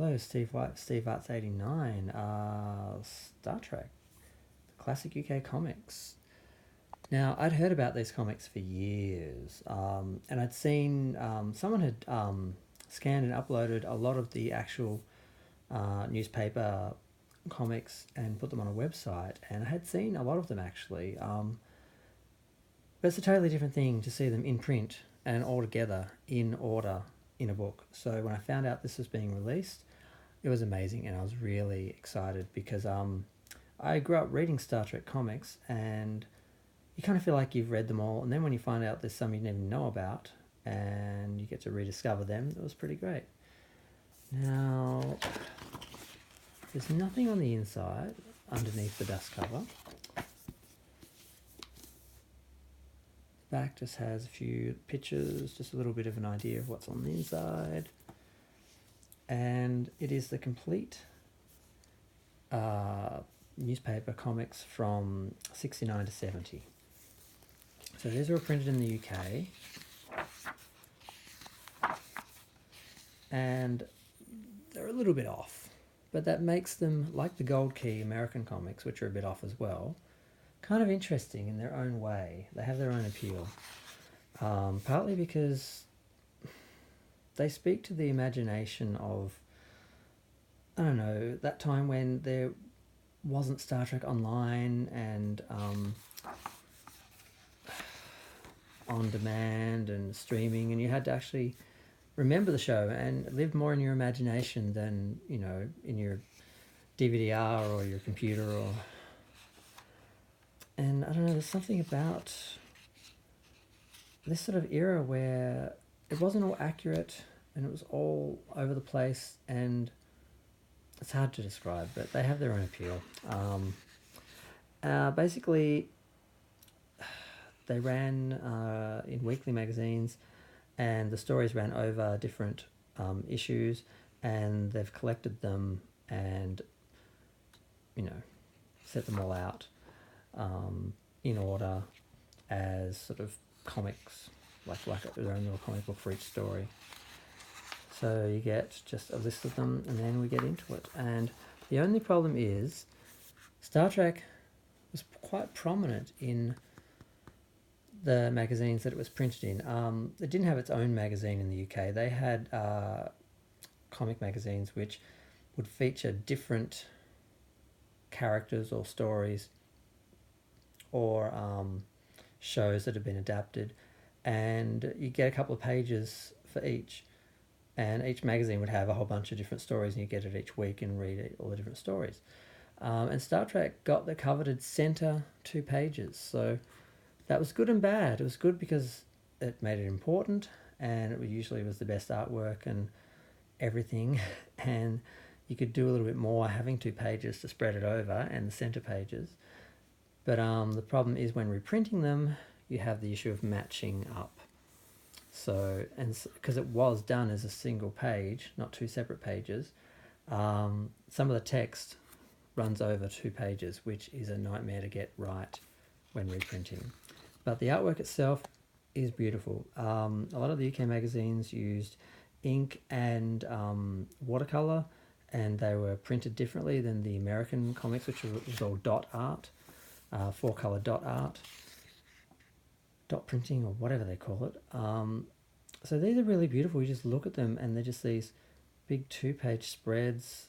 Hello, Steve White, Steve Arts 89. Star Trek, classic UK comics. Now, I'd heard about these comics for years, and I'd seen someone had scanned and uploaded a lot of the actual newspaper comics and put them on a website, and I had seen a lot of them actually. But it's a totally different thing to see them in print and all together in order in a book. So when I found out this was being released, it was amazing, and I was really excited because I grew up reading Star Trek comics, and you kind of feel like you've read them all, and then when you find out there's some you didn't even know about, and you get to rediscover them, it was pretty great. Now, there's nothing on the inside underneath the dust cover. The back just has a few pictures, just a little bit of an idea of what's on the inside. And it is the complete newspaper comics from 69 to 70. So these were printed in the UK. And they're a little bit off, but that makes them, like the Gold Key American comics, which are a bit off as well, kind of interesting in their own way. They have their own appeal. Partly because they speak to the imagination of, I don't know, that time when there wasn't Star Trek Online and on demand and streaming, and you had to actually remember the show and live more in your imagination than, you know, in your DVD-R or your computer. And I don't know, there's something about this sort of era where it wasn't all accurate and it was all over the place, and it's hard to describe, but they have their own appeal. Basically, they ran in weekly magazines, and the stories ran over different issues, and they've collected them and, you know, set them all out in order as sort of comics, like their own little comic book for each story. So you get just a list of them, and then we get into it. And the only problem is Star Trek was quite prominent in the magazines that it was printed in. It didn't have its own magazine in the UK. They had comic magazines which would feature different characters or stories or shows that have been adapted, and you get a couple of pages for each, and each magazine would have a whole bunch of different stories, and you get it each week and read all the different stories. And Star Trek got the coveted centre 2 pages, so that was good and bad. It was good because it made it important, and it usually was the best artwork and everything, and you could do a little bit more having 2 pages to spread it over and the centre pages. But the problem is when reprinting them, you have the issue of matching up. So, and because it was done as a single page, not 2 separate pages, some of the text runs over 2 pages, which is a nightmare to get right when reprinting. But the artwork itself is beautiful. A lot of the UK magazines used ink and watercolour, and they were printed differently than the American comics, which was all dot art, 4-colour dot art, dot printing, or whatever they call it. So these are really beautiful. You just look at them, and they're just these big 2-page spreads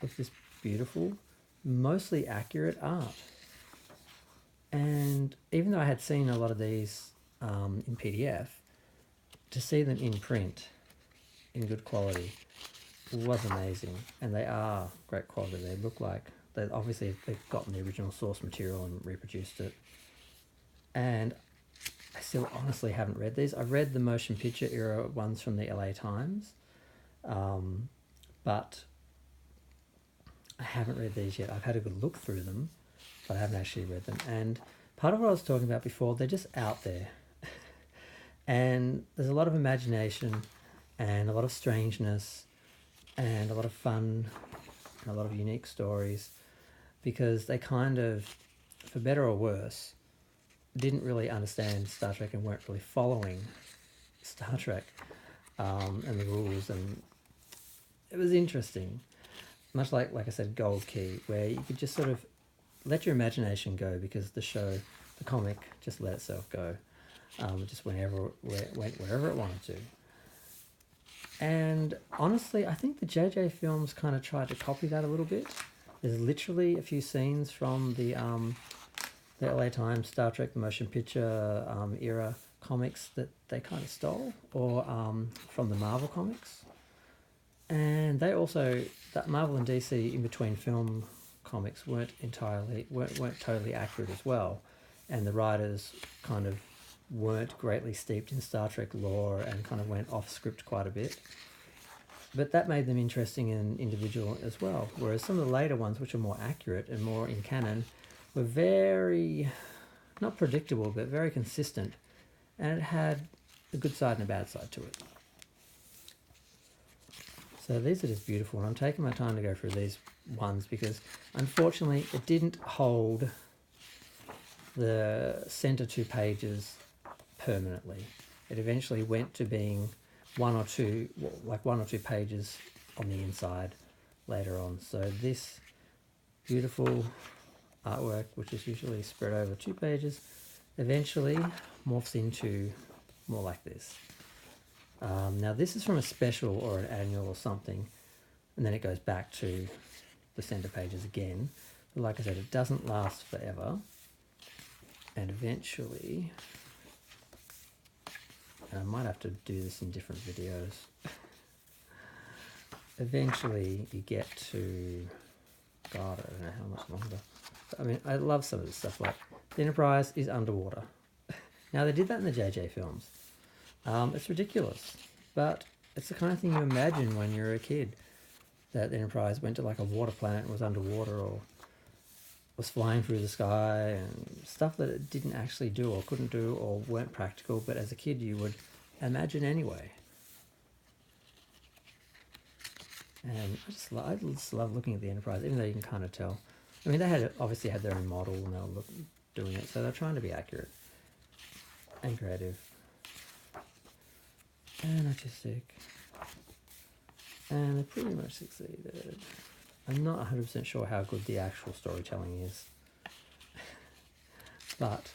of this beautiful, mostly accurate art. And even though I had seen a lot of these in PDF, to see them in print in good quality was amazing. And they are great quality. They look like they've gotten the original source material and reproduced it. And I still honestly haven't read these. I've read the motion picture era ones from the LA Times, but I haven't read these yet. I've had a good look through them, but I haven't actually read them. And part of what I was talking about before, they're just out there. And there's a lot of imagination and a lot of strangeness and a lot of fun and a lot of unique stories, because they kind of, for better or worse, didn't really understand Star Trek and weren't really following Star Trek and the rules, and it was interesting. Much like I said, Gold Key, where you could just sort of let your imagination go because the comic, just let itself go. Just went wherever it wanted to. And honestly, I think the JJ films kind of tried to copy that a little bit. There's literally a few scenes from the LA Times, Star Trek, the motion picture era comics that they kind of stole, or from the Marvel comics. And they also, that Marvel and DC in between film comics weren't totally accurate as well, and the writers kind of weren't greatly steeped in Star Trek lore and kind of went off script quite a bit. But that made them interesting and individual as well. Whereas some of the later ones, which are more accurate and more in canon, were very, not predictable, but very consistent. And it had a good side and a bad side to it. So these are just beautiful. And I'm taking my time to go through these ones because unfortunately it didn't hold the center 2 pages permanently. It eventually went to being one or two pages on the inside later on. So this beautiful artwork, which is usually spread over 2 pages, eventually morphs into more like this. Now this is from a special or an annual or something, and then it goes back to the center pages again. But like I said, it doesn't last forever, and eventually, and I might have to do this in different videos, eventually you get to, God, I don't know how much longer. I mean, I love some of this stuff, like the Enterprise is underwater. Now they did that in the JJ films. It's ridiculous, but it's the kind of thing you imagine when you're a kid, that the Enterprise went to like a water planet and was underwater, or was flying through the sky, and stuff that it didn't actually do or couldn't do or weren't practical, but as a kid you would imagine anyway. And I just love looking at the Enterprise, even though you can kind of tell. I mean, they obviously had their own model and they were doing it, so they're trying to be accurate and creative and artistic, and they pretty much succeeded. I'm not 100% sure how good the actual storytelling is, but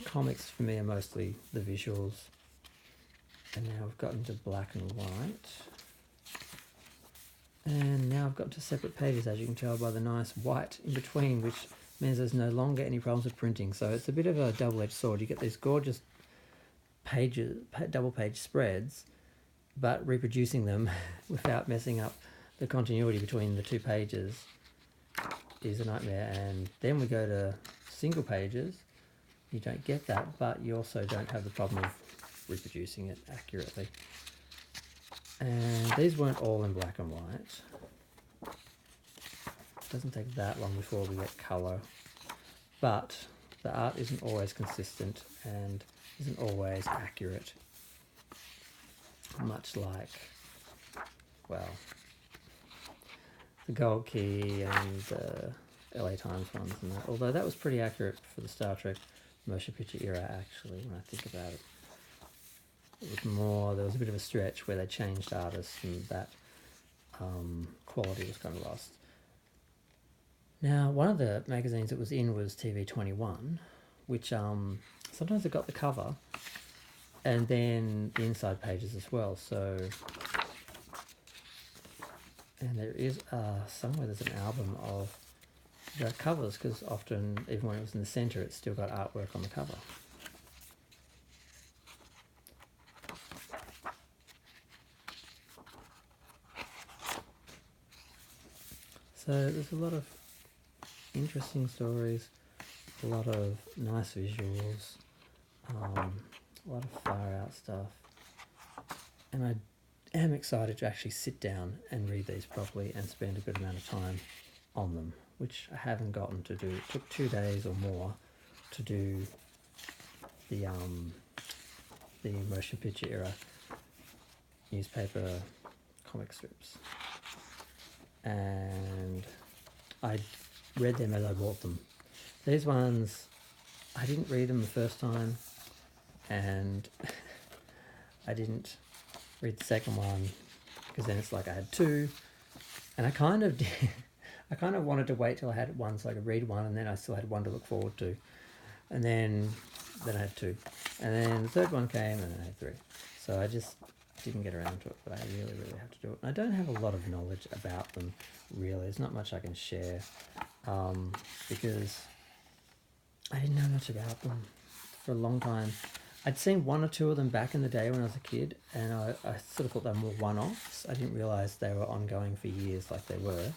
comics for me are mostly the visuals. And now we've gotten to black and white, and now I've got to separate pages, as you can tell by the nice white in between, which means there's no longer any problems with printing. So it's a bit of a double-edged sword. You get these gorgeous pages, double page spreads, but reproducing them without messing up the continuity between the 2 pages is a nightmare. And then we go to single pages, you don't get that, but you also don't have the problem of reproducing it accurately. And these weren't all in black and white. It doesn't take that long before we get colour, but the art isn't always consistent and isn't always accurate, much like, well, the Gold Key and the LA Times ones and that. Although that was pretty accurate for the Star Trek motion picture era, actually, when I think about it. It was more, there was a bit of a stretch where they changed artists and that quality was kind of lost. Now, one of the magazines it was in was TV21, which sometimes it got the cover and then the inside pages as well. So, and there is somewhere there's an album of the covers, because often, even when it was in the centre, it's still got artwork on the cover. So there's a lot of interesting stories, a lot of nice visuals, a lot of far out stuff, and I am excited to actually sit down and read these properly and spend a good amount of time on them, which I haven't gotten to do. It took 2 days or more to do the motion picture era newspaper comic strips, and I read them as I bought them. These ones, I didn't read them the first time, and I didn't read the second one because then it's like I had two, and I kind of did, I kind of wanted to wait till I had one so I could read one, and then I still had one to look forward to, and then I had two, and then the third one came, and I had three. So I just didn't get around to it, but I really, really have to do it. And I don't have a lot of knowledge about them, really. There's not much I can share, because I didn't know much about them for a long time. I'd seen one or two of them back in the day when I was a kid, and I sort of thought they were more one-offs. I didn't realise they were ongoing for years like they were.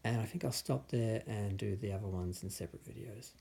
And I think I'll stop there and do the other ones in separate videos.